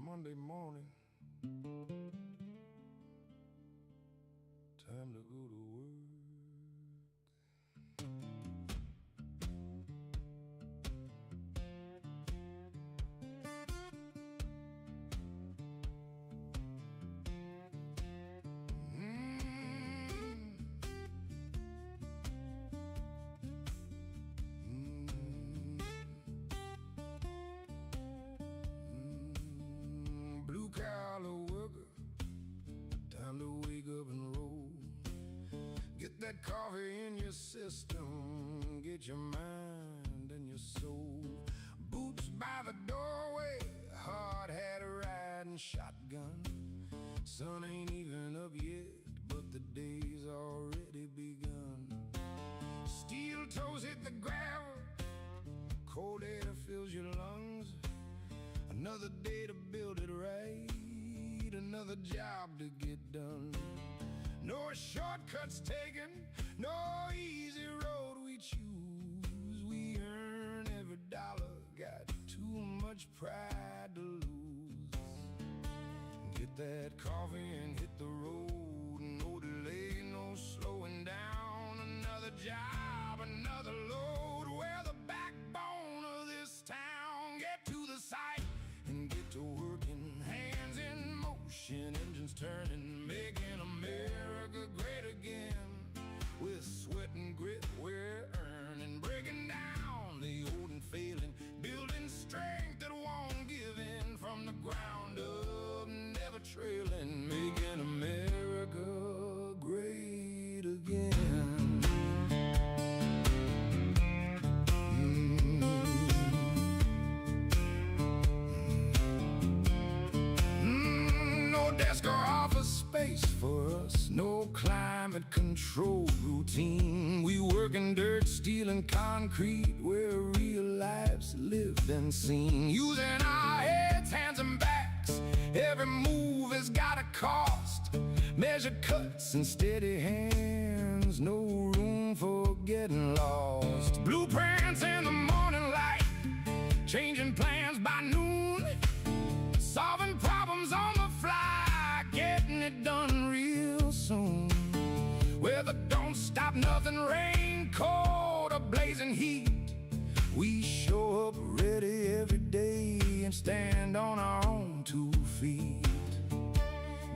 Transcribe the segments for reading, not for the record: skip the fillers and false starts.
Monday morning. Time to go to work. Blue-collar worker, time to wake up and roll. Get that coffee in your system, get your mind and your soul. Boots by the doorway, hard hat riding shotgun. Sun ain't even up yet, but the day's already begun. Steel toes hit the gravel, cold air fills your lungs. Another day to build it right, another job to get done. No shortcuts taken, no easy road we choose. We earn every dollar, got too much pride to lose. Get that coffee and hit the road, no delay, no slowing down. Another job, another load, we're the backbone of this town. Get to the site and get to working, hands in motion, engines turning, making America great again. With sweat and grit we're earning, breaking down the old and failing, building strength that won't give in. From the ground up, never trailing, making America great again. Desk or office space for us, no climate control routine. We work in dirt, steel and concrete, where real lives lived and seen. Using our heads, hands and backs, every move has got a cost. Measured cuts and steady hands, no room for getting lost. Blueprints in the morning light, changing plans by noon, solving problems on the fly, getting it done real soon. Weather don't stop nothing, rain, cold or blazing heat, we show up ready every day and stand on our own 2 feet.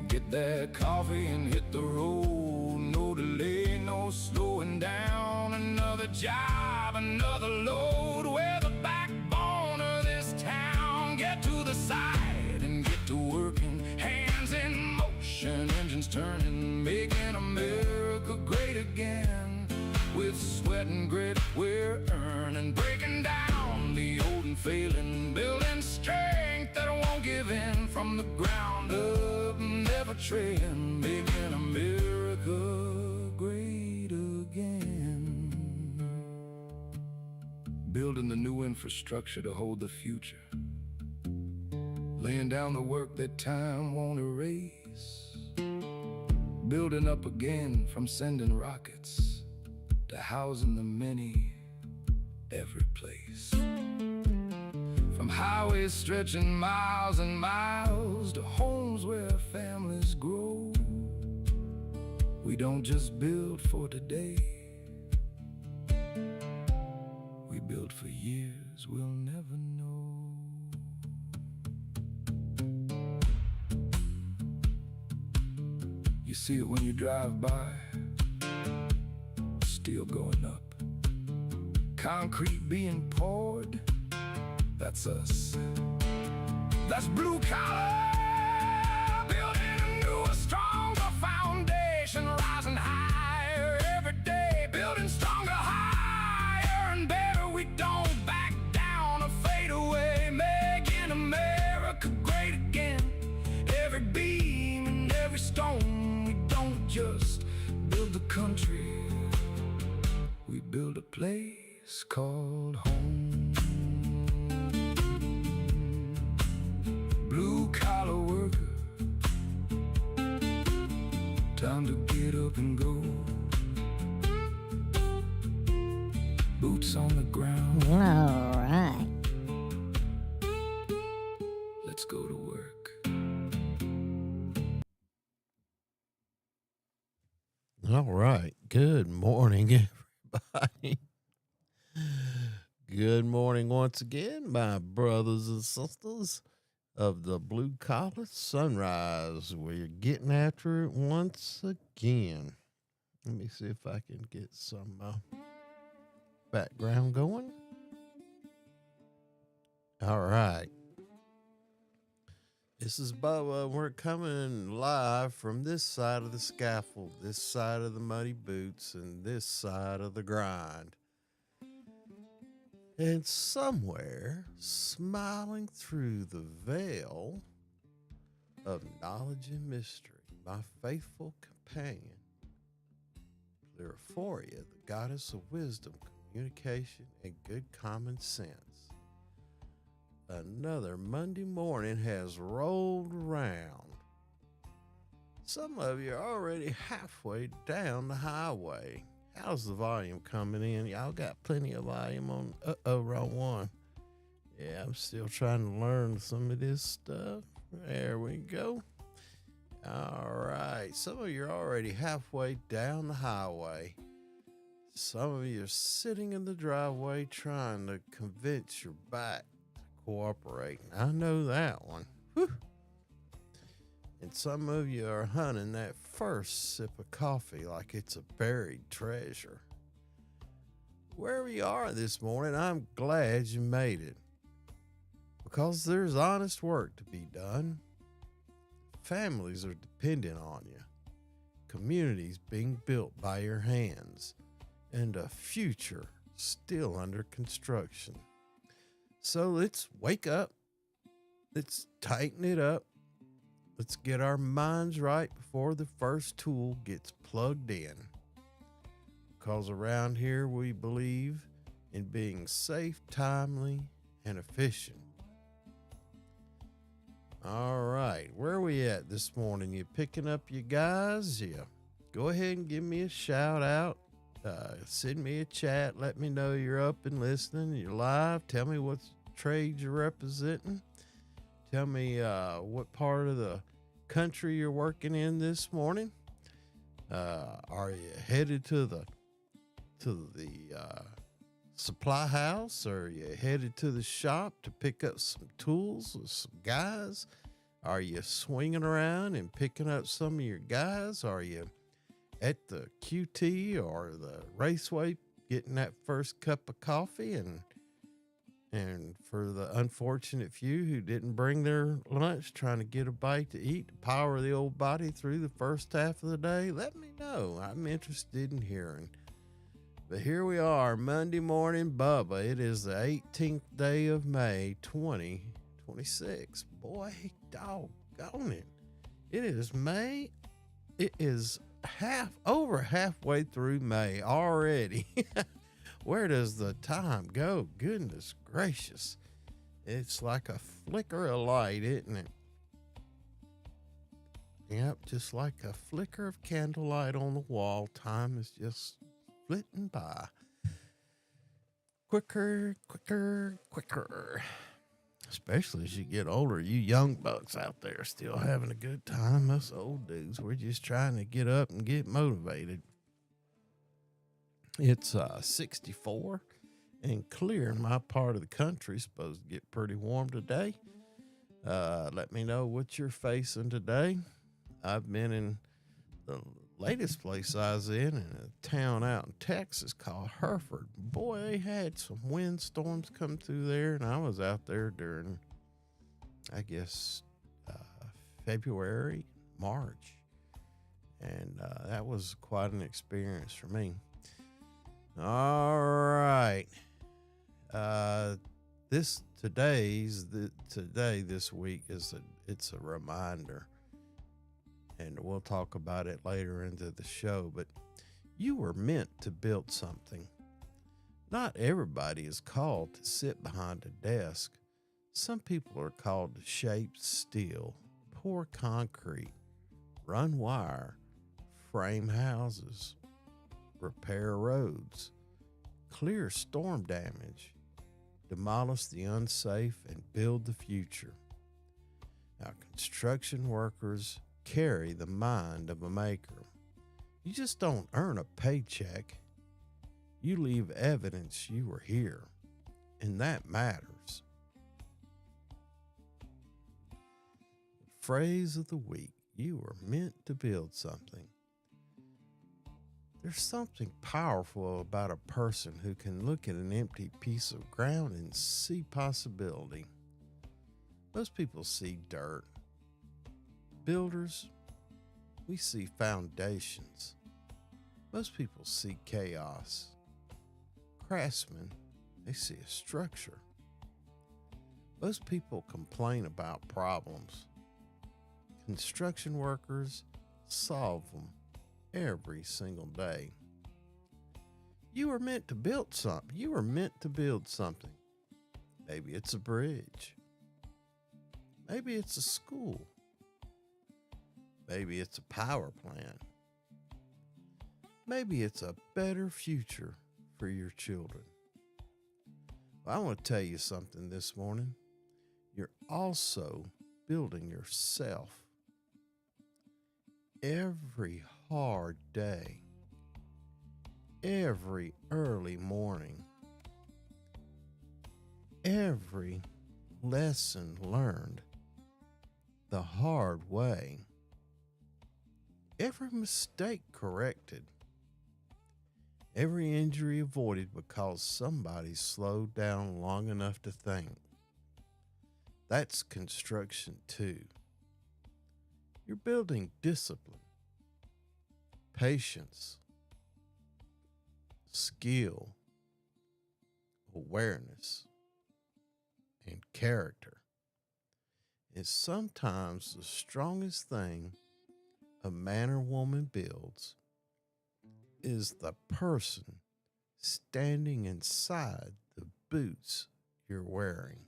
Get that coffee and hit the road, no delay, no slowing down. Another job, another load, we're the backbone of this town. Get to the site and get to working, hands in motion, engines turning, making America great again. With sweat and grit we're earning, breaking down the old and failing, building strength that won't give in. From the ground up, never trailing, making America great again. Building the new infrastructure to hold the future, laying down the work that time won't erase. Building up again, from sending rockets to housing the many every place. From highways stretching miles and miles to homes where families grow. We don't just build for today, we build for years we'll never know. You see it when you drive by, steel going up, concrete being poured, that's us. That's blue collar, building a newer, stronger foundation, rising higher every day, building stronger, higher and better. We don't back down or fade away, making America great again. Every beam and every stone, we don't just build the country, we build a place called home. Blue-collar worker, time to get up and go. Boots on the ground. All right. Let's go to work. Good morning, everybody. Good morning once again, my brothers and sisters of the Blue Collar Sunrise. We're getting after it once again. Let me see if I can get some background going. All right. This is Bubba. We're coming live from this side of the scaffold, this side of the muddy boots, and this side of the grind. And somewhere, smiling through the veil of knowledge and mystery, my faithful companion, Lyrophoria, the goddess of wisdom, communication, and good common sense. Another Monday morning has rolled around. Some of you are already halfway down the highway. How's the volume coming in? Y'all got plenty of volume on. Wrong one. Yeah, I'm still trying to learn some of this stuff. There we go. All right. Some of you are already halfway down the highway. Some of you are sitting in the driveway trying to convince your back cooperate. I know that one. Whew. And some of you are hunting that first sip of coffee like it's a buried treasure. Wherever you are this morning, I'm glad you made it, because there's honest work to be done. Families are dependent on you, communities being built by your hands, and a future still under construction. So let's wake up. Let's tighten it up. Let's get our minds right before the first tool gets plugged in. Because around here we believe in being safe, timely, and efficient. All right, where are we at this morning? You picking up your guys? Yeah. Go ahead and give me a shout out. Send me a chat. Let me know you're up and listening. You're live. Tell me what trade you're representing. Tell me what part of the country you're working in this morning. Are you headed to the supply house? Or are you headed to the shop to pick up some tools or some guys? Are you swinging around and picking up some of your guys? Are you at the QT or the raceway getting that first cup of coffee? And for the unfortunate few who didn't bring their lunch, trying to get a bite to eat to power the old body through the first half of the day, let me know. I'm interested in hearing. But here we are, Monday morning, Bubba. It is the 18th day of May, 2026. Boy, doggone it. It is May. It is over halfway through May already. Where does the time go? Goodness gracious. It's like a flicker of light, isn't it? Yep, just like a flicker of candlelight on the wall. Time is just flitting by. Quicker, quicker, quicker. Especially as you get older, you young bucks out there still having a good time. Us old dudes, we're just trying to get up and get motivated. It's 64 and clear in my part of the country. Supposed to get pretty warm today. Let me know what you're facing today. I've been in the latest place I was in a town out in Texas called Hereford. Boy, they had some windstorms come through there, and I was out there during, I guess, February, March. And that was quite an experience for me. All right. This week it's a reminder, and we'll talk about it later into the show, but you were meant to build something. Not everybody is called to sit behind a desk. Some people are called to shape steel, pour concrete, run wire, frame houses, repair roads, clear storm damage, demolish the unsafe, and build the future. Now, construction workers carry the mind of a maker. You just don't earn a paycheck. You leave evidence you were here, and that matters. Phrase of the week: you were meant to build something. There's something powerful about a person who can look at an empty piece of ground and see possibility. Most people see dirt. Builders, we see foundations. Most people see chaos. Craftsmen, they see a structure. Most people complain about problems. Construction workers solve them every single day. You were meant to build something. You were meant to build something. Maybe it's a bridge. Maybe it's a school. Maybe it's a power plant. Maybe it's a better future for your children. Well, I want to tell you something this morning. You're also building yourself. Every hard day, every early morning, every lesson learned the hard way, every mistake corrected, every injury avoided because somebody slowed down long enough to think. That's construction too. You're building discipline, patience, skill, awareness, and character. And sometimes the strongest thing a man or woman builds is the person standing inside the boots you're wearing.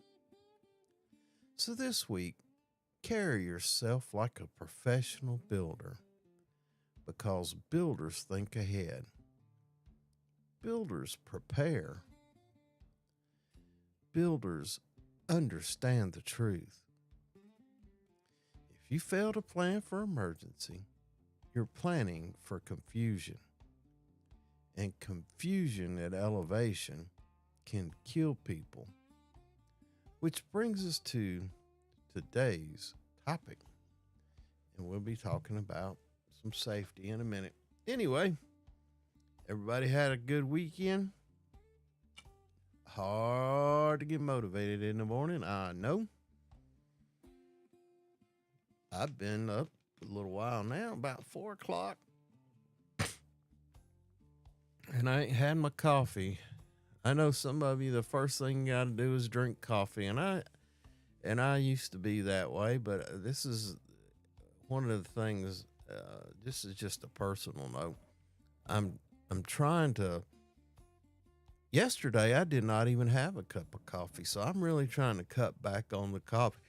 So this week, carry yourself like a professional builder, because builders think ahead. Builders prepare. Builders understand the truth. If you fail to plan for emergency, you're planning for confusion. And confusion at elevation can kill people. Which brings us to today's topic. And we'll be talking about some safety in a minute. Anyway, everybody had a good weekend. Hard to get motivated in the morning, I know. I've been up a little while now, about 4 o'clock. And I ain't had my coffee. I know some of you, the first thing you got to do is drink coffee. And I used to be that way, but this is one of the things, this is just a personal note. I'm trying to, yesterday I did not even have a cup of coffee, so I'm really trying to cut back on the coffee.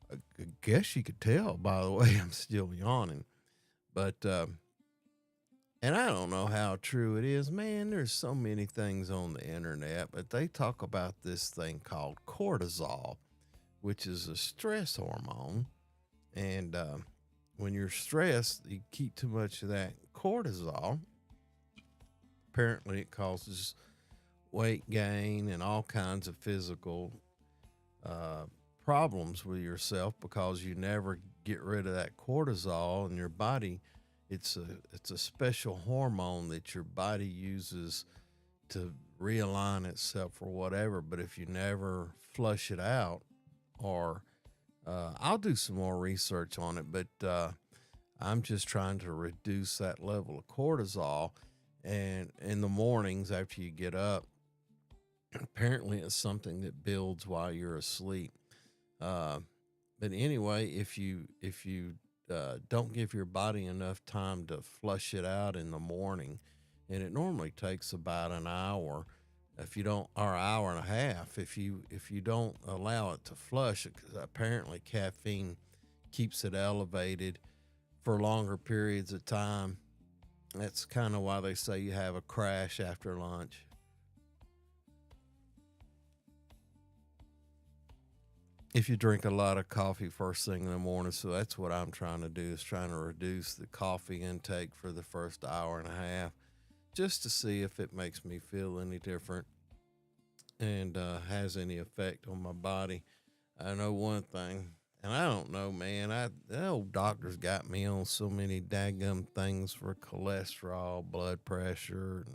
I guess you could tell, by the way, I'm still yawning. But, and I don't know how true it is. Man, there's so many things on the internet, but they talk about this thing called cortisol, which is a stress hormone. And when you're stressed, you keep too much of that cortisol. Apparently, it causes weight gain and all kinds of physical problems with yourself because you never get rid of that cortisol in your body. It's a special hormone that your body uses to realign itself or whatever. But if you never flush it out, or I'll do some more research on it, but I'm just trying to reduce that level of cortisol. And in the mornings after you get up, apparently it's something that builds while you're asleep. But anyway, if you don't give your body enough time to flush it out in the morning, and it normally takes about an hour, or hour and a half, if you don't allow it to flush, because apparently caffeine keeps it elevated for longer periods of time. That's kind of why they say you have a crash after lunch. if you drink a lot of coffee first thing in the morning. So that's what I'm trying to do, is trying to reduce the coffee intake for the first hour and a half, just to see if it makes me feel any different and has any effect on my body. I know one thing, and I don't know, man. The old doctors got me on so many daggum things for cholesterol, blood pressure,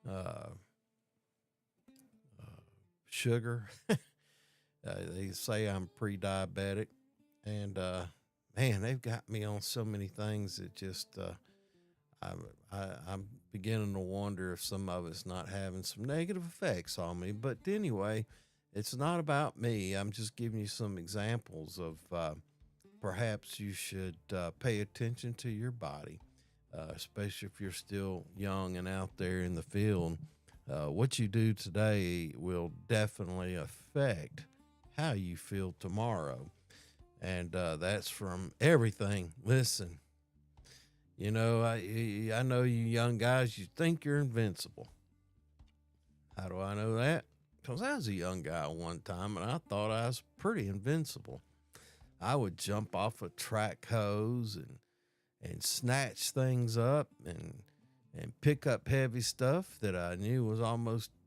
and sugar. They say I'm pre-diabetic, and man, they've got me on so many things that just I'm beginning to wonder if some of it's not having some negative effects on me. But anyway, it's not about me. I'm just giving you some examples of perhaps you should pay attention to your body, especially if you're still young and out there in the field. What you do today will definitely affect how you feel tomorrow. And that's from everything. Listen, I know you young guys, you think you're invincible. How do I know that? Because I was a young guy one time and I thought I was pretty invincible. I would jump off a track hose and snatch things up and pick up heavy stuff that I knew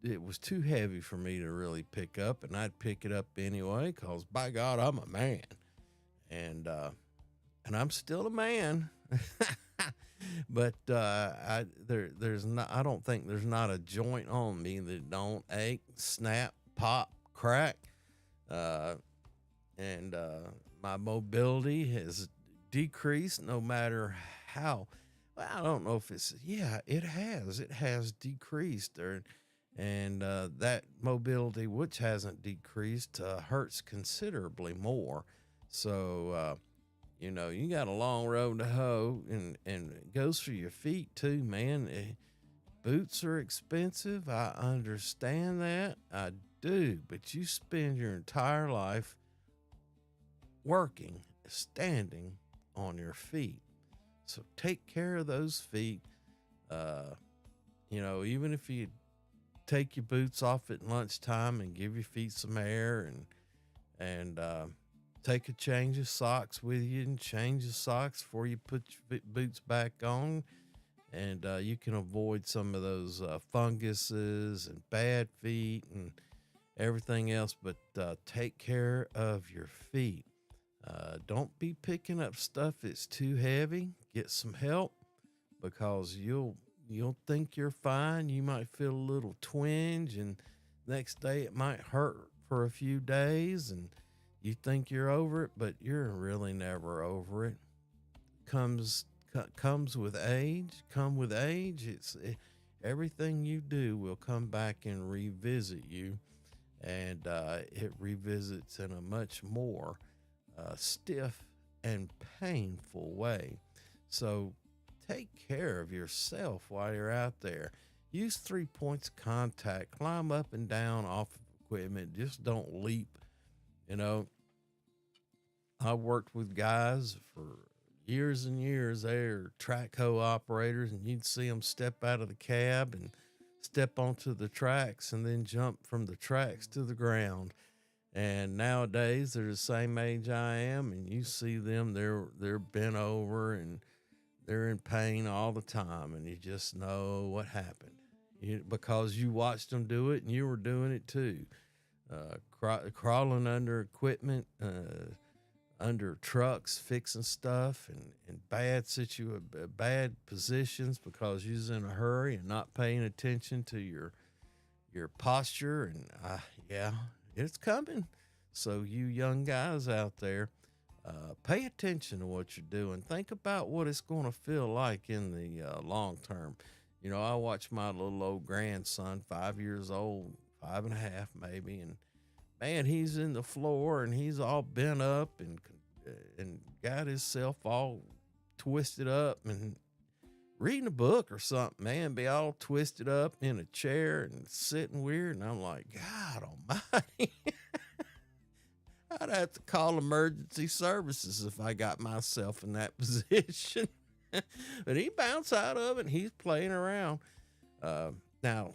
it was too heavy for me to really pick up, and I'd pick it up anyway because by God, I'm a man, and I'm still a man. But I don't think there's not a joint on me that don't ache, snap, pop, crack, and my mobility has decreased no matter how. Well, I don't know if it has decreased there, and that mobility, which hasn't decreased, hurts considerably more. So, you got a long road to hoe, and it goes for your feet too, man. Boots are expensive. I understand that. I do. But you spend your entire life working, standing on your feet. So take care of those feet. Even if you take your boots off at lunchtime and give your feet some air, and take a change of socks with you and change the socks before you put your boots back on. And you can avoid some of those funguses and bad feet and everything else. But take care of your feet. Don't be picking up stuff that's too heavy. Get some help, because you'll think you're fine. You might feel a little twinge, and next day it might hurt for a few days, and you think you're over it, but you're really never over it. Comes with age. Everything you do will come back and revisit you, and it revisits in a much more stiff and painful way. So take care of yourself while you're out there. Use 3 points of contact. Climb up and down off of equipment. Just don't leap. I worked with guys for years and years. They're track hoe operators, and you'd see them step out of the cab and step onto the tracks and then jump from the tracks to the ground. And nowadays they're the same age I am, and you see them, they're bent over and they're in pain all the time, and you just know what happened because you watched them do it and you were doing it too. Crawling under equipment, under trucks, fixing stuff, and in bad positions because you was in a hurry and not paying attention to your posture. And it's coming. So you young guys out there, pay attention to what you're doing. Think about what it's going to feel like in the long term. I watch my little old grandson, 5 years old, 5.5 maybe, and man, he's in the floor and he's all bent up and got himself all twisted up and reading a book or something, man, be all twisted up in a chair and sitting weird. And I'm like, God almighty. I'd have to call emergency services if I got myself in that position. But he bounced out of it and he's playing around. Now,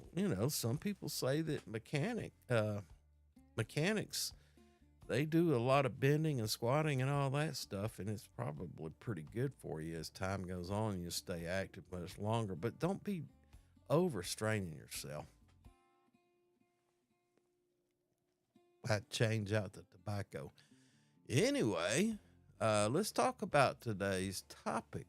some people say that mechanics they do a lot of bending and squatting and all that stuff, and it's probably pretty good for you as time goes on. You stay active much longer, but don't be overstraining yourself. I'd change out the tobacco. Anyway, let's talk about today's topic.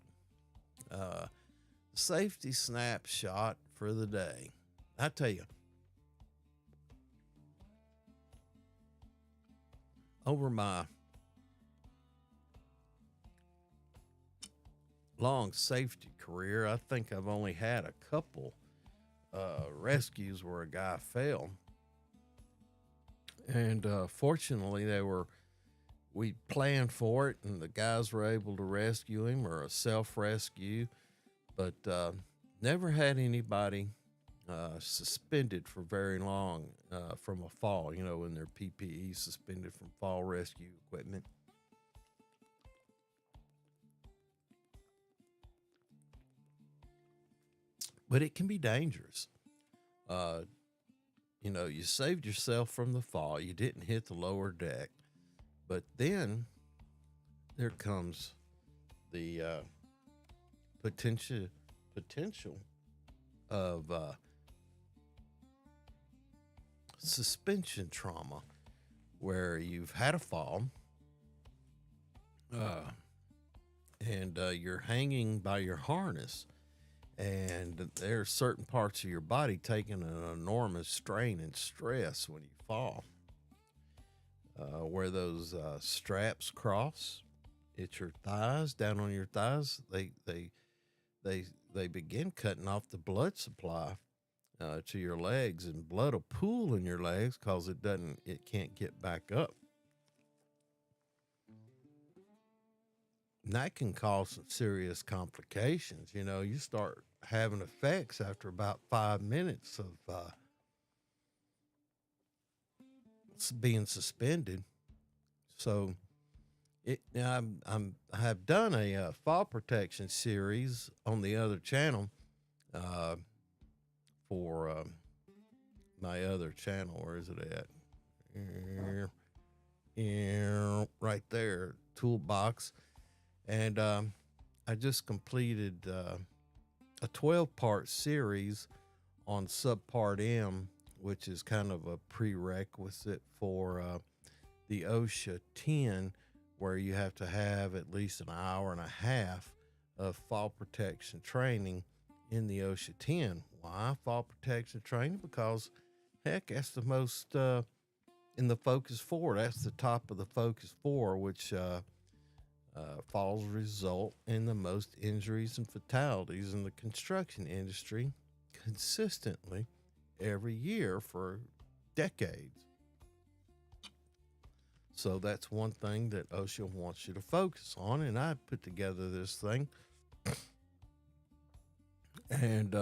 Safety snapshot for the day. I tell you, over my long safety career, I think I've only had a couple rescues where a guy fell. And fortunately, we planned for it, and the guys were able to rescue him, or a self-rescue, but never had anybody suspended for very long from a fall, in their PPE, suspended from fall rescue equipment. But it can be dangerous. You saved yourself from the fall. You didn't hit the lower deck. But then there comes the potential of suspension trauma, where you've had a fall and you're hanging by your harness, and there are certain parts of your body taking an enormous strain and stress when you fall. Where those straps cross, it's your thighs, down on your thighs. They begin cutting off the blood supply to your legs, and blood will pool in your legs because it can't get back up. And that can cause some serious complications. You start having effects after about 5 minutes of being suspended. So I have done a fall protection series on the other channel for my other channel. Where is it at? Right there, toolbox. And I just completed a 12-part series on subpart M, which is kind of a prerequisite for the OSHA 10, where you have to have at least an hour and a half of fall protection training in the OSHA 10. Why fall protection training? Because, heck, that's the most in the Focus 4. That's the top of the Focus 4, which falls result in the most injuries and fatalities in the construction industry consistently every year for decades. So that's one thing that OSHA wants you to focus on, and I put together this thing, and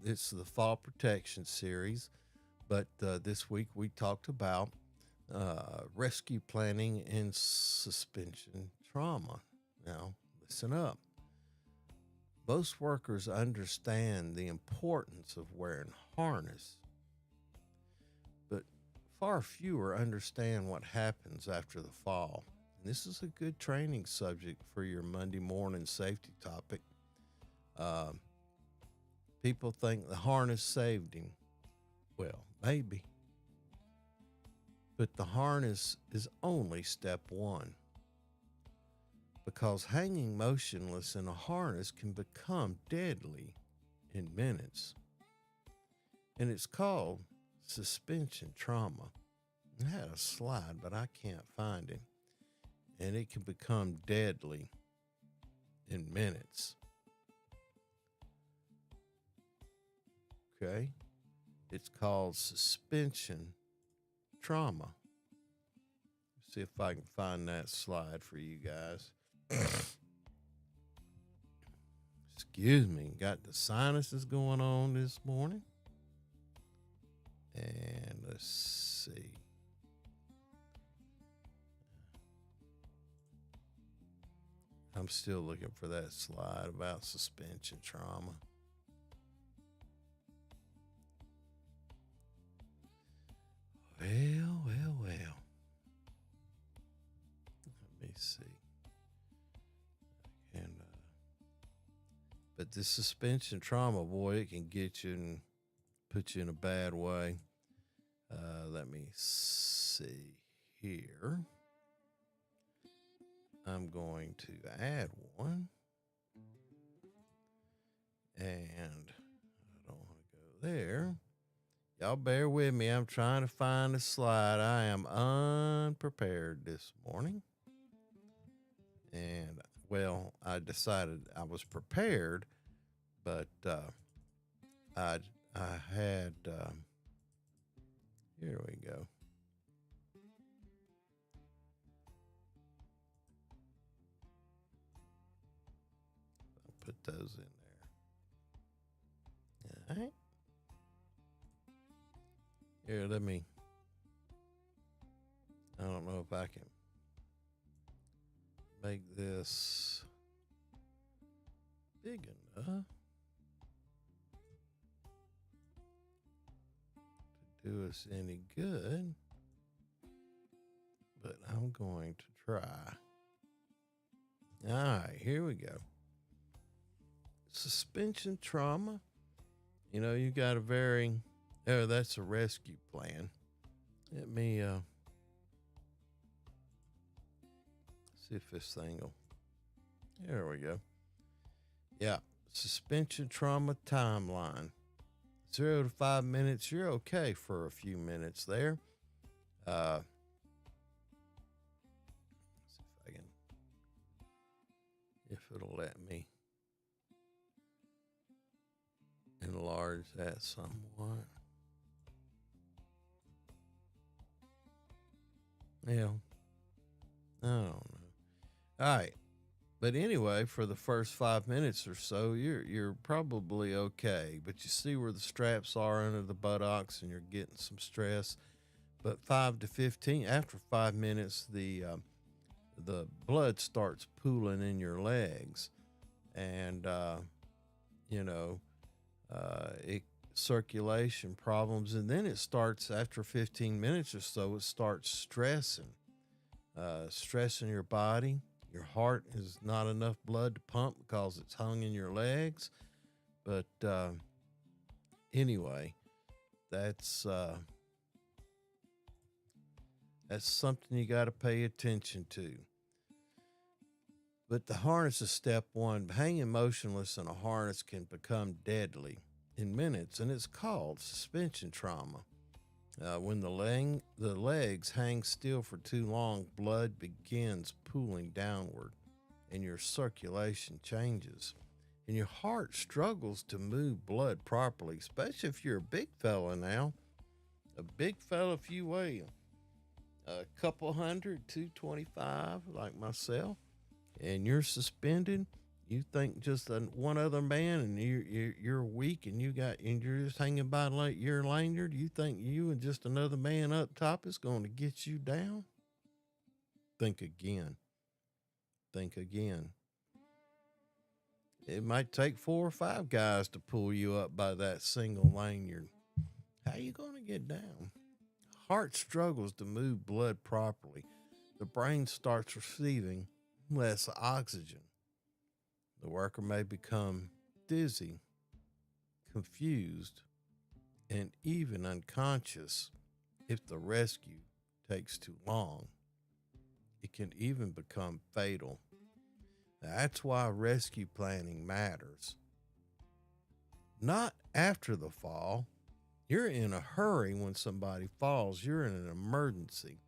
it's the fall protection series. But this week we talked about rescue planning and suspension trauma. Now, listen up. Most workers understand the importance of wearing harness, but far fewer understand what happens after the fall. And this is a good training subject for your Monday morning safety topic. People think the harness saved him. Well, maybe. But the harness is only step one, because hanging motionless in a harness can become deadly in minutes. And it's called suspension trauma. I had a slide, but I can't find it. And it can become deadly in minutes. Okay? It's called suspension trauma. See if I can find that slide for you guys. Excuse me, got the sinuses going on this morning. And let's see. I'm still looking for that slide about suspension trauma. Well. see. And but this suspension trauma, boy, it can get you and put you in a bad way. Let me see here. I'm going to add one. And I don't want to go there. Y'all bear with me. I'm trying to find a slide. I am unprepared this morning. And, well, I decided I was prepared, but I had, here we go. I'll put those in there. All right. Here, I don't know if I can make this big enough to do us any good, but I'm going to try. All right, here we go. Suspension trauma. You know, you got that's a rescue plan. Let me see if this thing will. There we go. Yeah, suspension trauma timeline. 0 to 5 minutes. You're okay for a few minutes there. See if I can, if it'll let me enlarge that somewhat. Yeah, I don't know. All right, but anyway, for the first 5 minutes or so, you're probably okay. But you see where the straps are under the buttocks, and you're getting some stress. But 5 to 15, after 5 minutes, the blood starts pooling in your legs, and it circulation problems, and then it starts after 15 minutes or so. It starts stressing your body. Your heart is not enough blood to pump because it's hung in your legs. But anyway, that's something you got to pay attention to. But the harness is step one. Hanging motionless in a harness can become deadly in minutes, and it's called suspension trauma. When the legs hang still for too long, blood begins pooling downward, and your circulation changes. And your heart struggles to move blood properly, especially if you're a big fella now. A big fella, if you weigh a couple hundred, 225, like myself, and you're suspended. You think just one other man, and you're weak, and you're just hanging by your lanyard. You think you and just another man up top is going to get you down? Think again. Think again. It might take 4 or 5 guys to pull you up by that single lanyard. How you going to get down? Heart struggles to move blood properly. The brain starts receiving less oxygen. The worker may become dizzy, confused, and even unconscious if the rescue takes too long. It can even become fatal. That's why rescue planning matters. Not after the fall. You're in a hurry when somebody falls. You're in an emergency.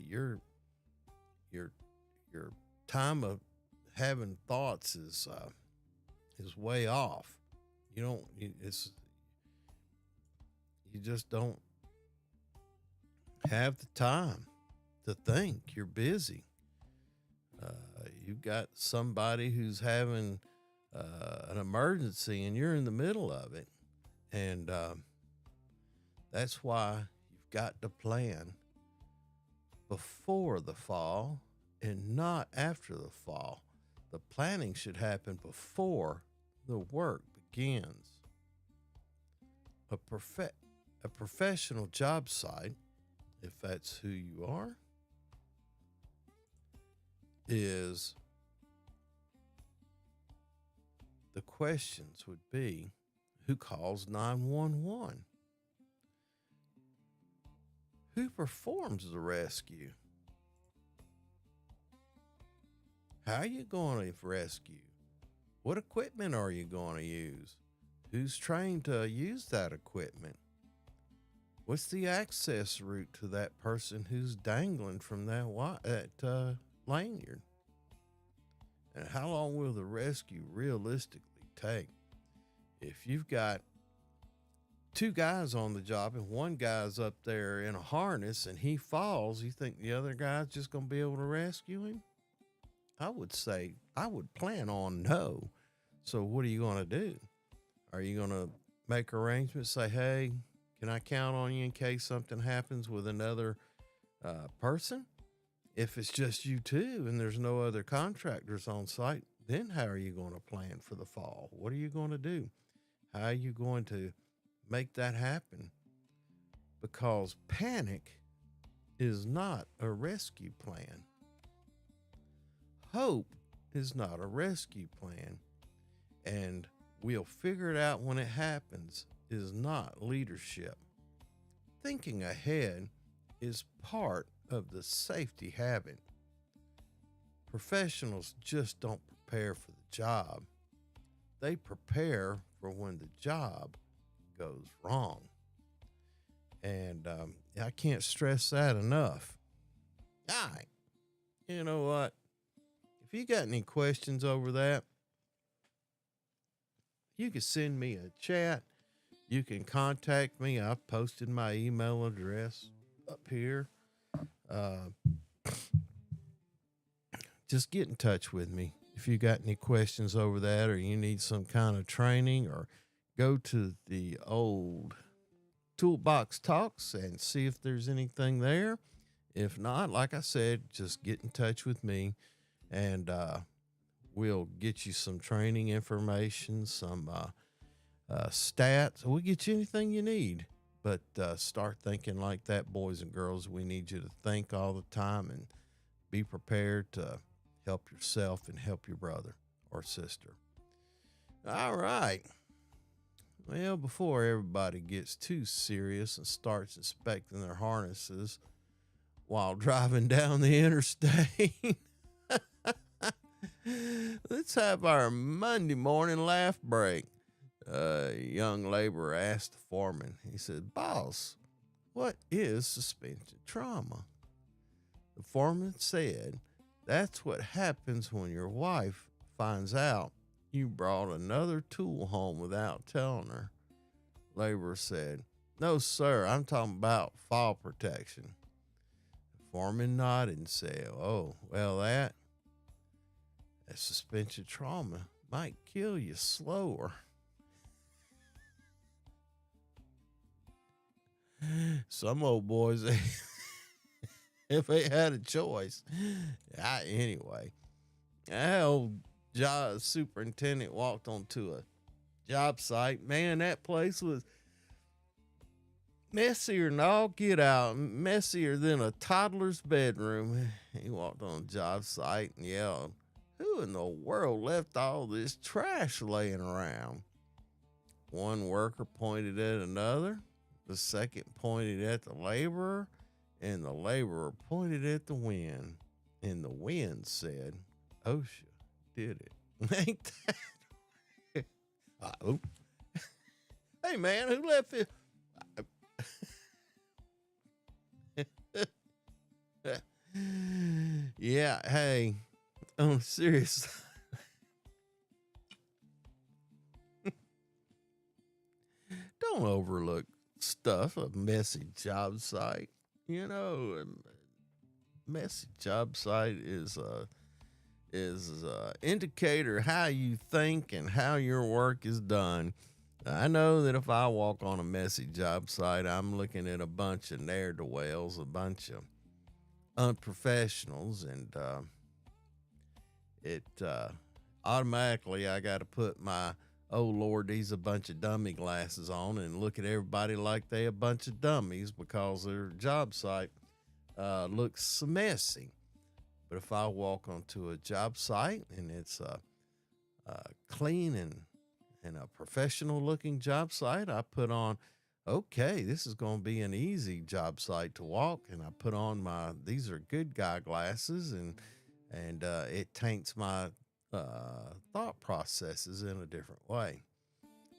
Your time of having thoughts is way off. You just don't have the time to think. You're busy. You've got somebody who's having an emergency, and you're in the middle of it. And that's why you've got to plan before the fall and not after the fall. The planning should happen before the work begins. A professional job site, if that's who you are, is the questions would be, who calls 911? Who performs the rescue? How are you going to rescue? What equipment are you going to use? Who's trained to use that equipment? What's the access route to that person who's dangling from that lanyard? And how long will the rescue realistically take? If you've got two guys on the job and one guy's up there in a harness and he falls, you think the other guy's just going to be able to rescue him? I would say, I would plan on no. So what are you going to do? Are you going to make arrangements, say, hey, can I count on you in case something happens with another person? If it's just you two and there's no other contractors on site, then how are you going to plan for the fall? What are you going to do? How are you going to make that happen? Because panic is not a rescue plan. Hope is not a rescue plan. And we'll figure it out when it happens is not leadership. Thinking ahead is part of the safety habit. Professionals just don't prepare for the job. They prepare for when the job goes wrong. And I can't stress that enough. All right. You know what? If you got any questions over that, you can send me a chat. You can contact me. I've posted my email address up here. Just get in touch with me if you got any questions over that, or you need some kind of training, or go to the old Toolbox Talks and see if there's anything there. If not, like I said, just get in touch with me, and we'll get you some training information, some stats. We'll get you anything you need. But start thinking like that, boys and girls. We need you to think all the time and be prepared to help yourself and help your brother or sister. All right. Well, before everybody gets too serious and starts inspecting their harnesses while driving down the interstate, let's have our Monday morning laugh break. A young laborer asked the foreman, he said, "Boss, what is suspension trauma?" The foreman said, "That's what happens when your wife finds out you brought another tool home without telling her." Laborer said, "No, sir, I'm talking about fall protection." The foreman nodded and said, "Oh, well, that suspension trauma might kill you slower." Some old boys, if they had a choice. Anyway, that old job superintendent walked onto a job site. Man, that place was messier than all get out, messier than a toddler's bedroom. He walked on a job site and yelled, "Who in the world left all this trash laying around?" One worker pointed at another. The second pointed at the laborer, and the laborer pointed at the wind. And the wind said, "OSHA did it." Ain't that? Hey, man, who left it? Yeah, hey, on a serious don't overlook stuff, a messy job site. You know, a messy job site is a indicator how you think and how your work is done. I know that if I walk on a messy job site, I'm looking at a bunch of ne'er-do-wells, a bunch of unprofessionals, and automatically I got to put my, "Oh Lord, these a bunch of dummy glasses" on and look at everybody like they a bunch of dummies because their job site looks messy. But if I walk onto a job site and it's clean and a professional looking job site, I put on, okay, this is going to be an easy job site to walk. And I put on these are good guy glasses, and it taints my thought processes in a different way.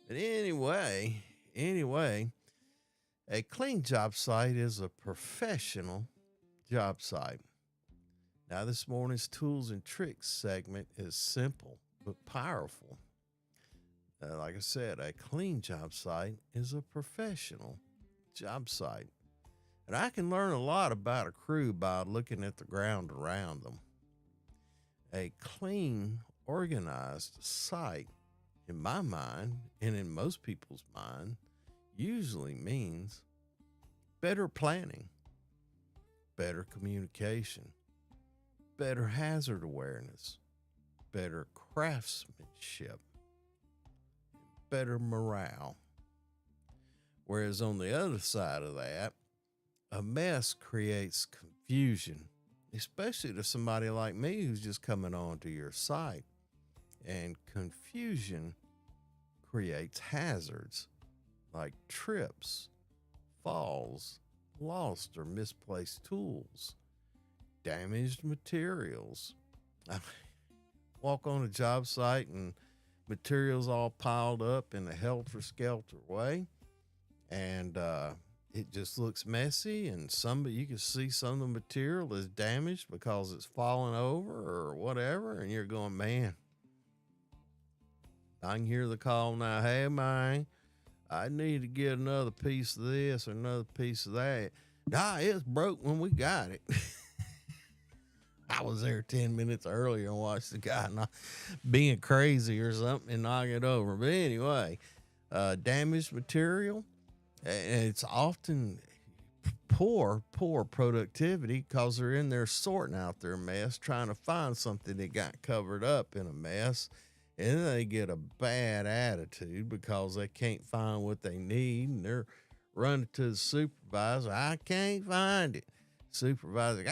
But anyway, a clean job site is a professional job site. Now, this morning's tools and tricks segment is simple but powerful. Like I said, a clean job site is a professional job site. And I can learn a lot about a crew by looking at the ground around them. A clean, organized site, in my mind, and in most people's mind, usually means better planning, better communication, better hazard awareness, better craftsmanship, better morale. Whereas on the other side of that, a mess creates confusion, especially to somebody like me who's just coming onto your site. And confusion creates hazards like trips, falls, lost or misplaced tools, damaged materials. I walk on a job site and materials all piled up in a helter-skelter way, and it just looks messy, and you can see some of the material is damaged because it's fallen over or whatever, and you're going, man, I can hear the call now, hey man, I need to get another piece of this or another piece of that. Nah, it's broke when we got it. I was there 10 minutes earlier and watched the guy not being crazy or something and knock it over. But anyway, damaged material, and it's often poor productivity because they're in there sorting out their mess, trying to find something that got covered up in a mess. And then they get a bad attitude because they can't find what they need, and they're running to the supervisor. I can't find it. Supervisor,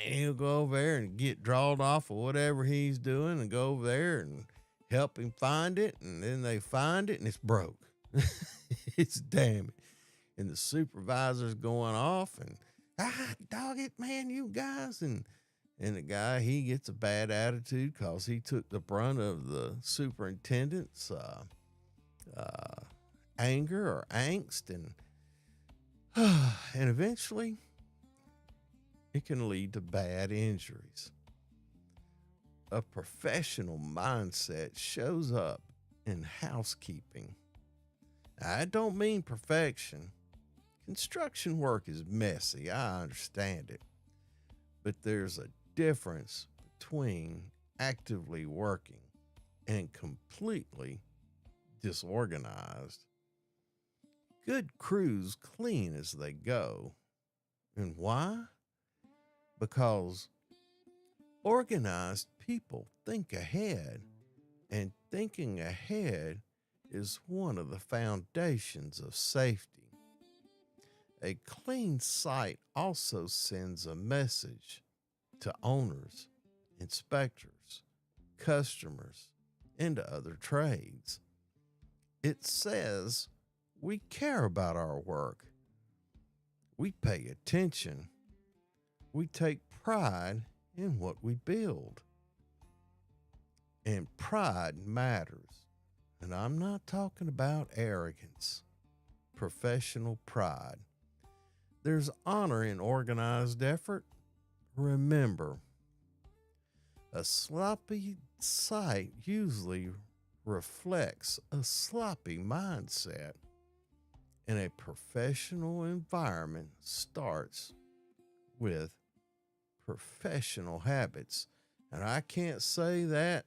he'll go over there and get drawed off of whatever he's doing and go over there and help him find it. And then they find it and it's broke. It's damaged. And the supervisor's going off and, dog it, man, you guys. And the guy, he gets a bad attitude because he took the brunt of the superintendent's anger or angst, and eventually it can lead to bad injuries. A professional mindset shows up in housekeeping. I don't mean perfection. Construction work is messy, I understand it. But there's a difference between actively working and completely disorganized. Good crews clean as they go. And why? Because organized people think ahead, and thinking ahead is one of the foundations of safety. A clean site also sends a message to owners, inspectors, customers, and to other trades. It says we care about our work. We pay attention. We take pride in what we build. And pride matters. And I'm not talking about arrogance, professional pride. There's honor in organized effort. Remember, a sloppy site usually reflects a sloppy mindset, and a professional environment starts with professional habits. And I can't say that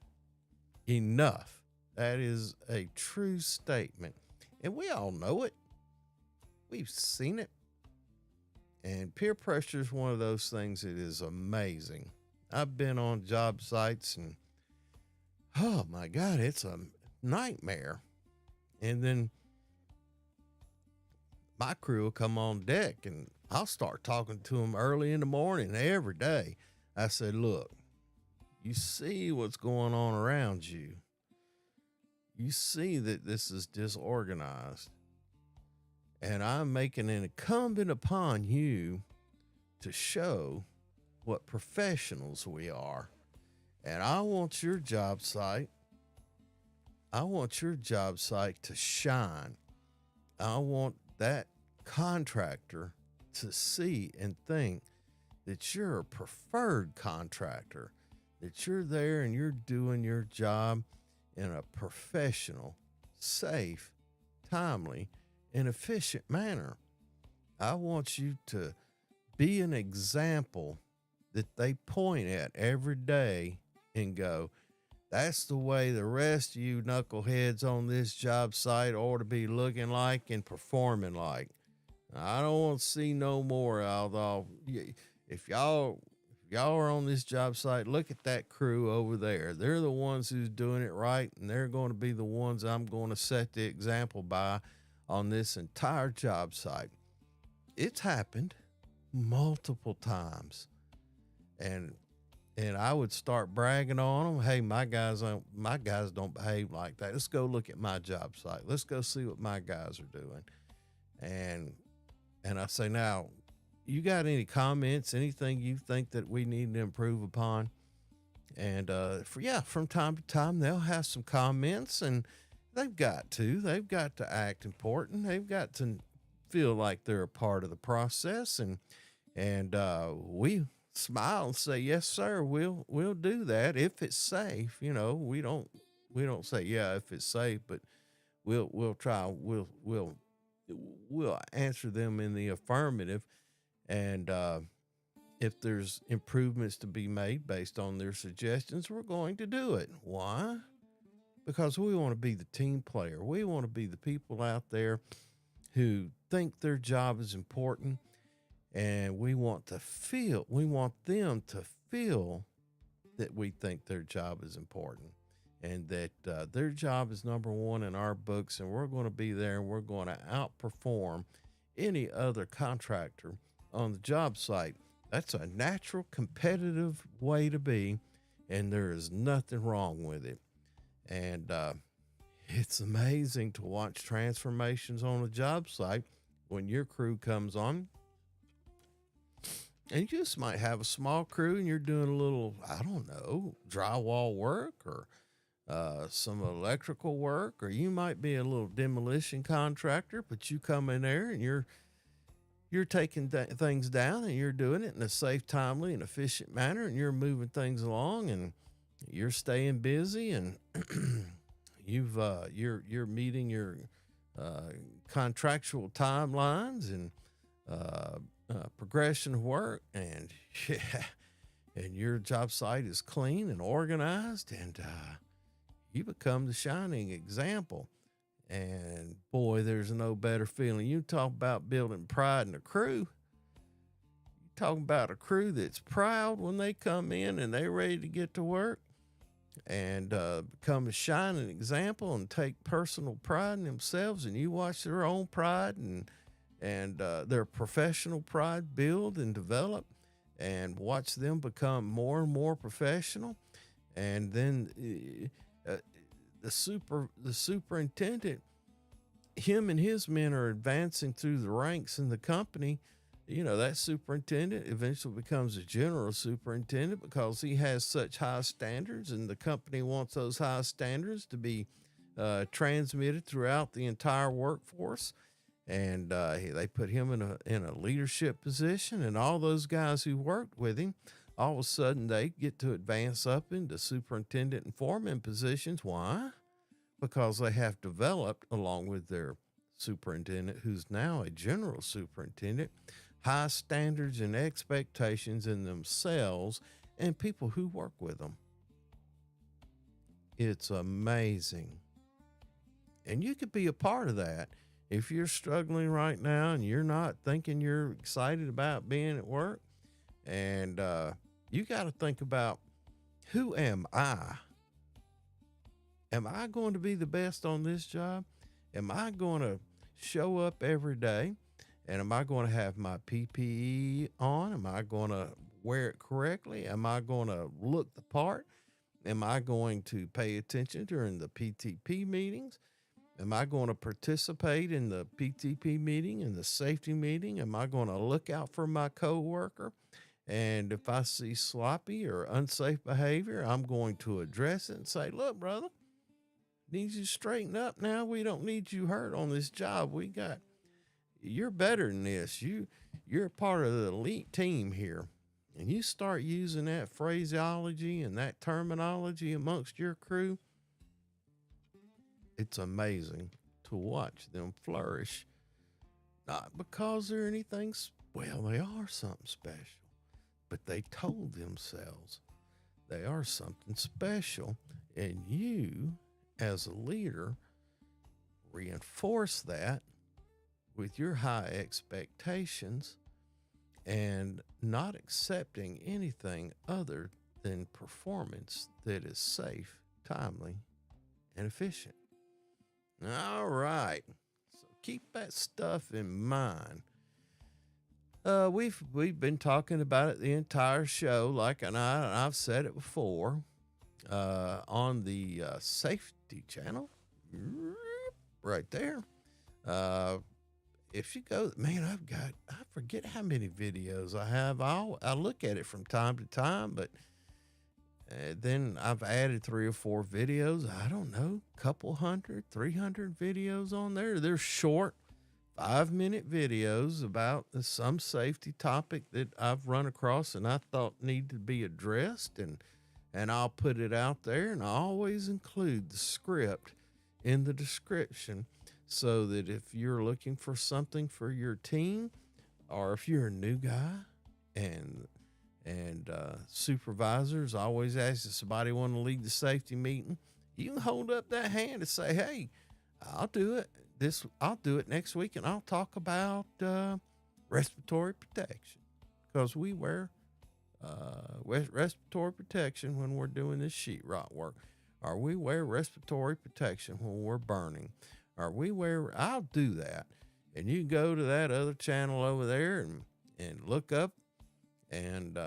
enough. That is a true statement. And we all know it. We've seen it. And peer pressure is one of those things that is amazing. I've been on job sites and, oh my God, it's a nightmare. And then my crew will come on deck and I'll start talking to them early in the morning every day. I said, look, you see what's going on around you. You see that this is disorganized. And I'm making it incumbent upon you to show what professionals we are. And I want your job site to shine. I want that contractor to see and think that you're a preferred contractor, that you're there and you're doing your job in a professional, safe, timely, and efficient manner. I want you to be an example that they point at every day and go, that's the way the rest of you knuckleheads on this job site ought to be looking like and performing like. I don't want to see no more. Although, if y'all are on this job site, look at that crew over there. They're the ones who's doing it right, and they're going to be the ones I'm going to set the example by on this entire job site. It's happened multiple times, and I would start bragging on them. Hey, my guys don't behave like that. Let's go look at my job site. Let's go see what my guys are doing. And I say, now, you got any comments, anything you think that we need to improve upon? And from time to time, they'll have some comments, and they've got to act important. They've got to feel like they're a part of the process. And we smile and say, yes, sir, we'll do that if it's safe. We don't say, yeah, if it's safe, but we'll try, we'll answer them in the affirmative. And if there's improvements to be made based on their suggestions, we're going to do it. Why? Because we want to be the team player. We want to be the people out there who think their job is important, and we want them to feel that we think their job is important, and that their job is number one in our books, and we're going to be there, and we're going to outperform any other contractor on the job site. That's a natural, competitive way to be, and there is nothing wrong with it. And it's amazing to watch transformations on a job site when your crew comes on. And you just might have a small crew and you're doing a little, I don't know, drywall work or some electrical work, or you might be a little demolition contractor, but you come in there and you're taking things down and you're doing it in a safe, timely, and efficient manner, and you're moving things along and you're staying busy, and you're meeting your contractual timelines and progression of work, and and your job site is clean and organized, and you become the shining example. And boy, there's no better feeling. You talk about building pride in a crew. You talk about a crew that's proud when they come in and they're ready to get to work, and become a shining example and take personal pride in themselves. And you watch their own pride and their professional pride build and develop, and watch them become more and more professional. And then the superintendent, him and his men are advancing through the ranks in the company. That superintendent eventually becomes a general superintendent because he has such high standards, and the company wants those high standards to be transmitted throughout the entire workforce. And they put him in a leadership position, and all those guys who worked with him, all of a sudden they get to advance up into superintendent and foreman positions. Why? Because they have developed, along with their superintendent, who's now a general superintendent, high standards and expectations in themselves and people who work with them. It's amazing. And you could be a part of that. If you're struggling right now and you're not thinking you're excited about being at work, and you got to think about, who am I? Am I going to be the best on this job? Am I going to show up every day? And am I going to have my PPE on? Am I going to wear it correctly? Am I going to look the part? Am I going to pay attention during the PTP meetings? Am I going to participate in the PTP meeting and the safety meeting? Am I going to look out for my coworker? And if I see sloppy or unsafe behavior, I'm going to address it and say, look, brother, need you to straighten up now. We don't need you hurt on this job. You're better than this. You're part of the elite team here. And you start using that phraseology and that terminology amongst your crew, it's amazing to watch them flourish. Not because they're anything, well, they are something special, but they told themselves they are something special. And you, as a leader, reinforce that with your high expectations and not accepting anything other than performance that is safe, timely, and efficient. All right. So keep that stuff in mind. We've been talking about it the entire show, and I've said it before, on the safety channel, right there. If you go, man, I forget how many videos I have. I look at it from time to time, but then I've added 3 or 4 videos. I don't know, couple hundred, 300 videos on there. They're short 5-minute videos about some safety topic that I've run across and I thought needed to be addressed. And I'll put it out there, and I always include the script in the description, so that if you're looking for something for your team, or if you're a new guy and supervisors always ask if somebody want to lead the safety meeting, you can hold up that hand and say, hey, I'll do it. I'll do it next week, and I'll talk about respiratory protection, because we wear respiratory protection when we're doing this sheetrock work, or we wear respiratory protection when we're burning. I'll do that. And you go to that other channel over there and look up and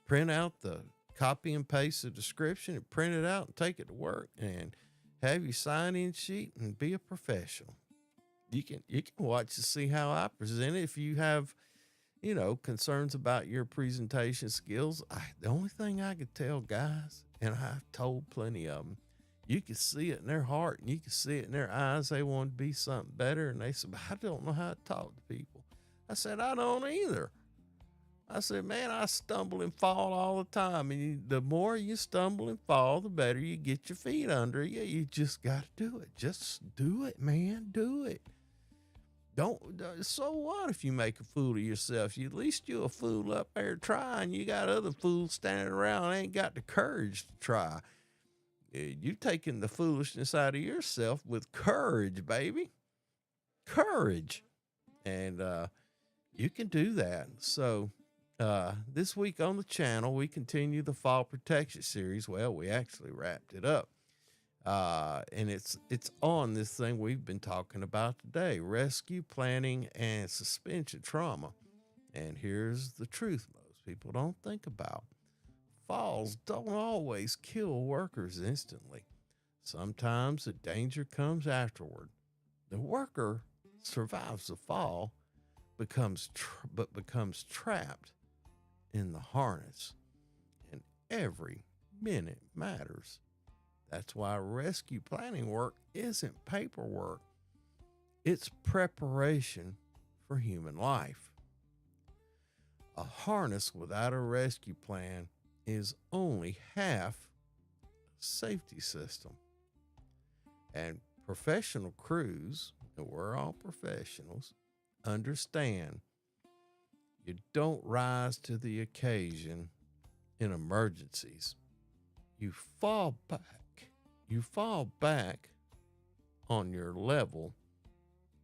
print out the copy and paste the description and print it out and take it to work and have your sign-in sheet and be a professional. You can watch to see how I present it. If you have, concerns about your presentation skills, the only thing I could tell guys, and I've told plenty of them, you can see it in their heart and you can see it in their eyes. They want to be something better. And they said, I don't know how to talk to people. I said, I don't either. I said, man, I stumble and fall all the time. And the more you stumble and fall, the better you get your feet under you. You just got to do it. Just do it, man. Do it. So what if you make a fool of yourself? At least you're a fool up there trying. You got other fools standing around ain't got the courage to try. You taking the foolishness out of yourself with courage, baby. Courage. And you can do that. So this week on the channel, we continue the fall protection series. Well, we actually wrapped it up. And it's on this thing we've been talking about today, rescue planning and suspension trauma. And here's the truth most people don't think about. Falls don't always kill workers instantly. Sometimes the danger comes afterward. The worker survives the fall, becomes trapped in the harness, and every minute matters. That's why rescue planning work isn't paperwork. It's preparation for human life. A harness without a rescue plan is only half a safety system. And professional crews, and we're all professionals, understand you don't rise to the occasion in emergencies. You fall back. You fall back on your level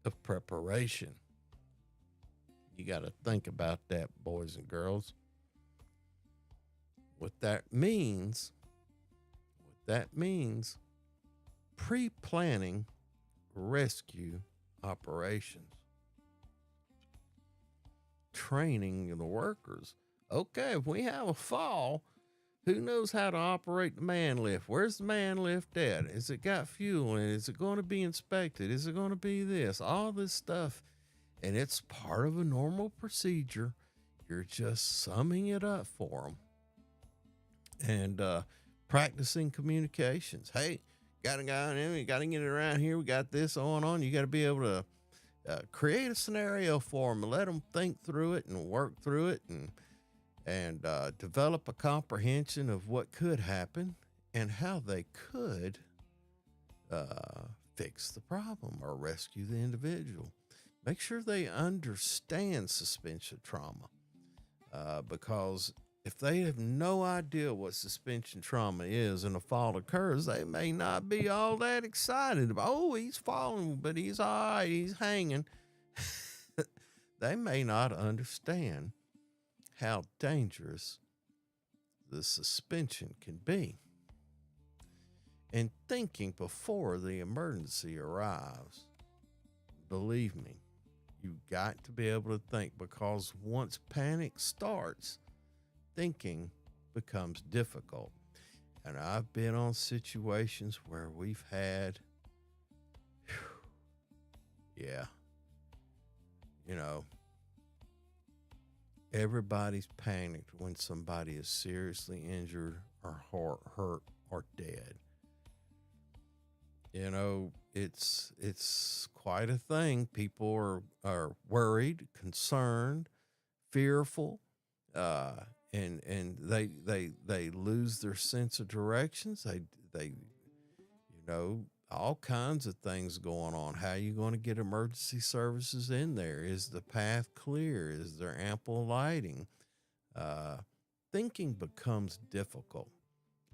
of preparation. You got to think about that, boys and girls. What that means, pre-planning rescue operations. Training the workers Okay, if we have a fall, who knows how to operate the man lift? Where's the man lift at? Is it got fuel in it? Is it going to be inspected? Is it going to be this? All this stuff. And it's part of a normal procedure. You're just summing it up for them and practicing communications. Hey, got a guy in, we got to get it around here. We got this on. You got to be able to create a scenario for them and let them think through it and work through it and develop a comprehension of what could happen and how they could fix the problem or rescue the individual. Make sure they understand suspension trauma because if they have no idea what suspension trauma is and a fall occurs, they may not be all that excited about, oh, he's falling, but he's all right, he's hanging. They may not understand how dangerous the suspension can be. And thinking before the emergency arrives, believe me, you've got to be able to think, because once panic starts, thinking becomes difficult. And I've been on situations where we've had, everybody's panicked when somebody is seriously injured or hurt or dead. It's quite a thing. People are worried, concerned, fearful, and they lose their sense of directions. They all kinds of things going on. How are you going to get emergency services in there? Is the path clear? Is there ample lighting? Thinking becomes difficult,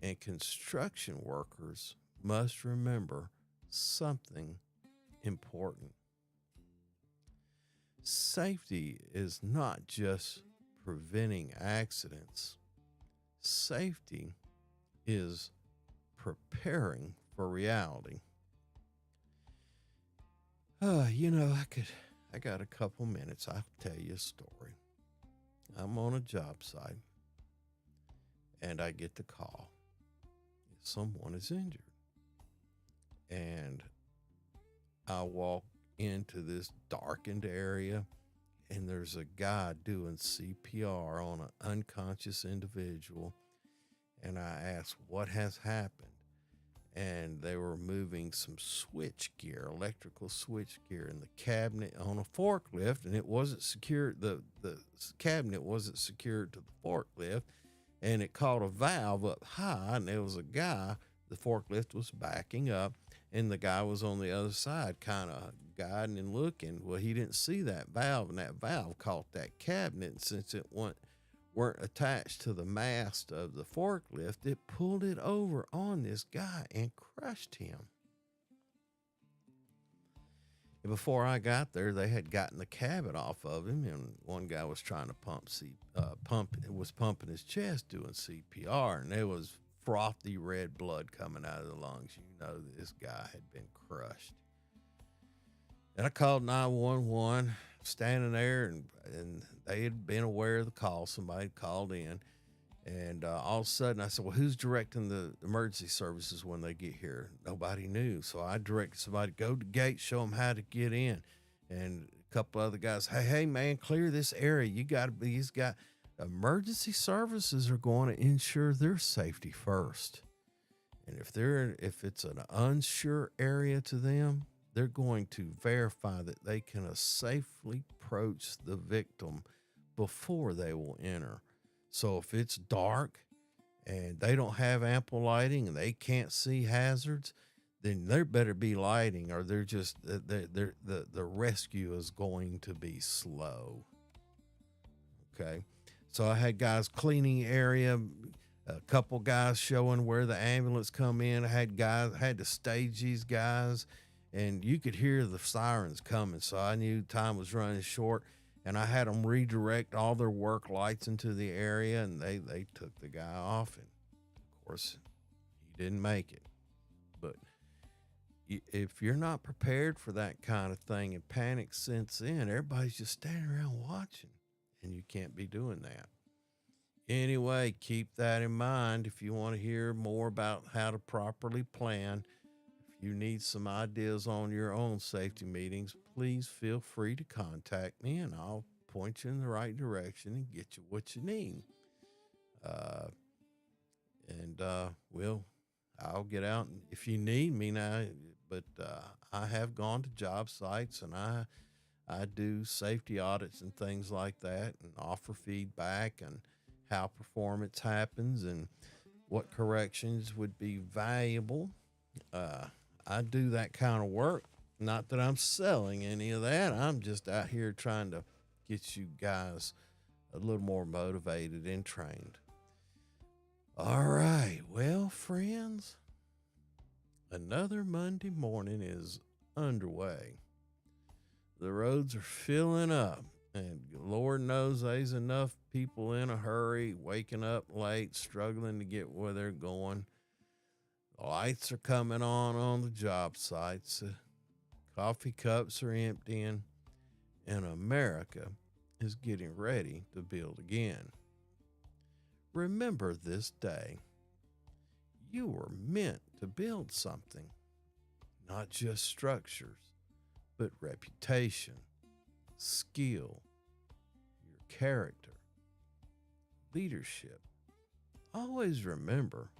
and construction workers must remember something important. Safety is not just preventing accidents. Safety is preparing for reality. I got a couple minutes. I'll tell you a story. I'm on a job site and I get the call. Someone is injured. And I walk into this darkened area and there's a guy doing CPR on an unconscious individual. And I asked, what has happened? And they were moving some switch gear, electrical switch gear in the cabinet on a forklift, and it wasn't secured. The cabinet wasn't secured to the forklift, and it caught a valve up high, and there was a guy, the forklift was backing up, and the guy was on the other side kind of guiding and looking. Well, he didn't see that valve, and that valve caught that cabinet, and since it weren't attached to the mast of the forklift, it pulled it over on this guy and crushed him. And before I got there, they had gotten the cabinet off of him, and one guy was trying to pumping his chest doing CPR, and there was frothy red blood coming out of the lungs. This guy had been crushed. And I called 911, standing there, and they had been aware of the call. Somebody called in, and all of a sudden I said, well, who's directing the emergency services when they get here? Nobody knew. So I directed somebody to go to the gate, show them how to get in. And a couple other guys, hey, man, clear this area. He's got emergency services are going to ensure their safety first. And if it's an unsure area to them, they're going to verify that they can safely approach the victim before they will enter. So if it's dark and they don't have ample lighting and they can't see hazards, then there better be lighting, or the rescue is going to be slow. Okay. So I had guys cleaning the area, a couple guys showing where the ambulance come in. I had to stage these guys, and you could hear the sirens coming. So I knew time was running short, and I had them redirect all their work lights into the area, and they took the guy off. And of course, he didn't make it. But if you're not prepared for that kind of thing and panic sets in, everybody's just standing around watching, and you can't be doing that. Anyway, keep that in mind if you want to hear more about how to properly plan. If you need some ideas on your own safety meetings, please feel free to contact me and I'll point you in the right direction and get you what you need. Uh, and we'll I'll get out if you need me now. But I have gone to job sites and I do safety audits and things like that, and offer feedback and how performance happens and what corrections would be valuable. Uh, I do that kind of work. Not that I'm selling any of that. I'm just out here trying to get you guys a little more motivated and trained. All right. Well, friends, another Monday morning is underway. The roads are filling up, and Lord knows there's enough people in a hurry, waking up late, struggling to get where they're going. The lights are coming on the job sites. Coffee cups are emptying, and America is getting ready to build again. Remember this day. You were meant to build something, not just structures, but reputation, skill, your character, leadership. Always remember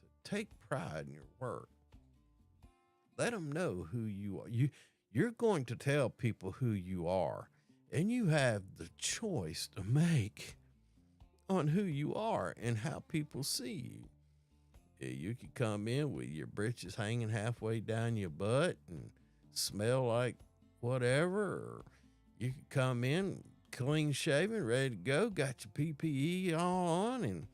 to take pride in your work. Let them know who you are. You're going to tell people who you are, and you have the choice to make on who you are and how people see you. You could come in with your britches hanging halfway down your butt and smell like whatever, or you could come in clean shaven, ready to go, got your PPE all on and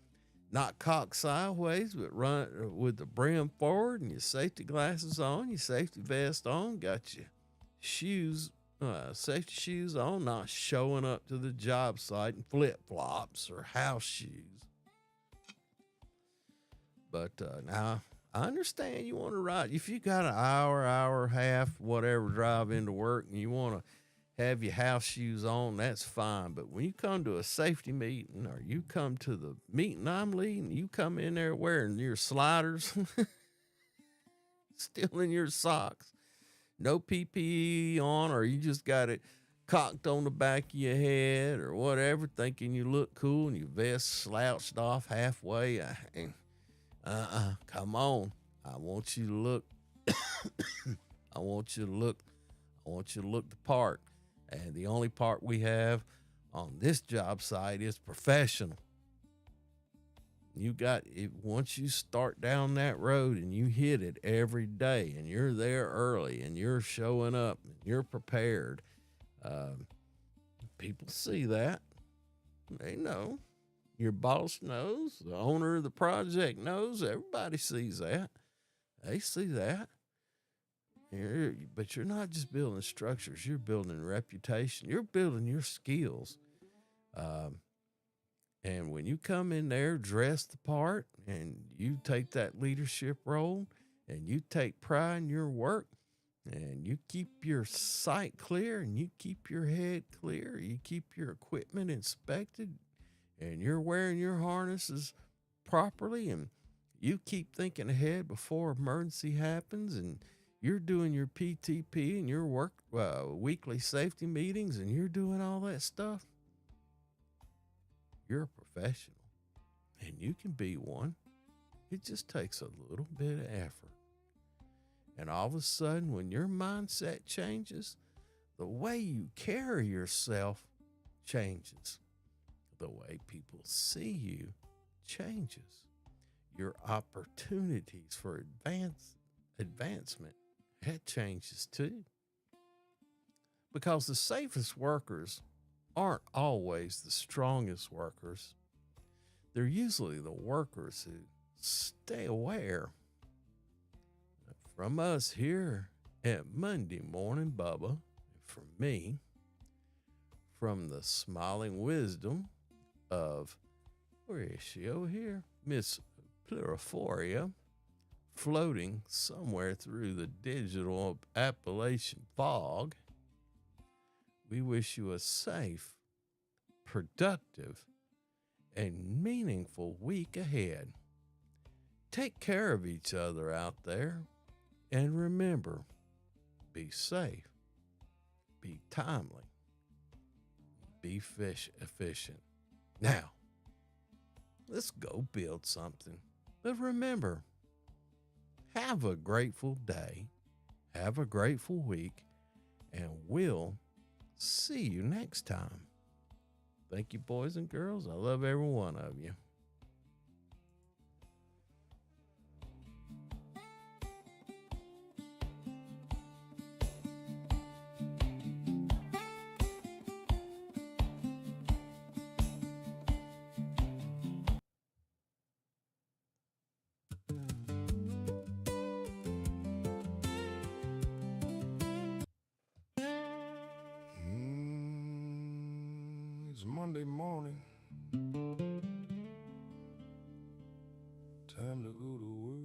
not cocked sideways, but run with the brim forward and your safety glasses on, your safety vest on, got your shoes, safety shoes on, not showing up to the job site in flip-flops or house shoes. But now I understand you want to ride. If you got an hour, half, whatever drive into work and you want to have your house shoes on, that's fine. But when you come to a safety meeting or you come to the meeting I'm leading, you come in there wearing your sliders, still in your socks, no PPE on, or you just got it cocked on the back of your head or whatever, thinking you look cool and your vest slouched off halfway. Come on. I want you to look. I want you to look the part. And the only part we have on this job site is professional. You got it. Once you start down that road and you hit it every day and you're there early and you're showing up and you're prepared, people see that. They know. Your boss knows, the owner of the project knows, everybody sees that. They see that. But you're not just building structures, you're building reputation. You're building your skills. And when you come in there dressed the part and you take that leadership role and you take pride in your work and you keep your sight clear and you keep your head clear, you keep your equipment inspected, and you're wearing your harnesses properly, and you keep thinking ahead before emergency happens, and you're doing your PTP and your work weekly safety meetings, and you're doing all that stuff, you're a professional, and you can be one. It just takes a little bit of effort. And all of a sudden, when your mindset changes, the way you carry yourself changes. The way people see you changes. Your opportunities for advancement, that changes too. Because the safest workers aren't always the strongest workers. They're usually the workers who stay aware. From us here at Monday Morning Bubba, from me, from the smiling wisdom of, where is she over here? Miss Pluriphoria, floating somewhere through the digital Appalachian fog. We wish you a safe, productive, a meaningful week ahead. Take care of each other out there, and remember, be safe, be timely, be efficient. Now, let's go build something. But remember, have a grateful day, have a grateful week, and we'll see you next time. Thank you, boys and girls. I love every one of you. It's Monday morning. Time to go to work.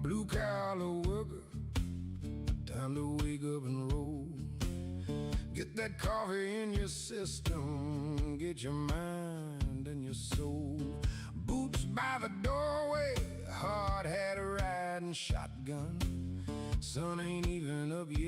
Blue collar worker, time to wake up and roll. Get that coffee in your system, get your mind and your soul. Boots by the doorway, hard hat riding shotgun. Sun ain't even up yet.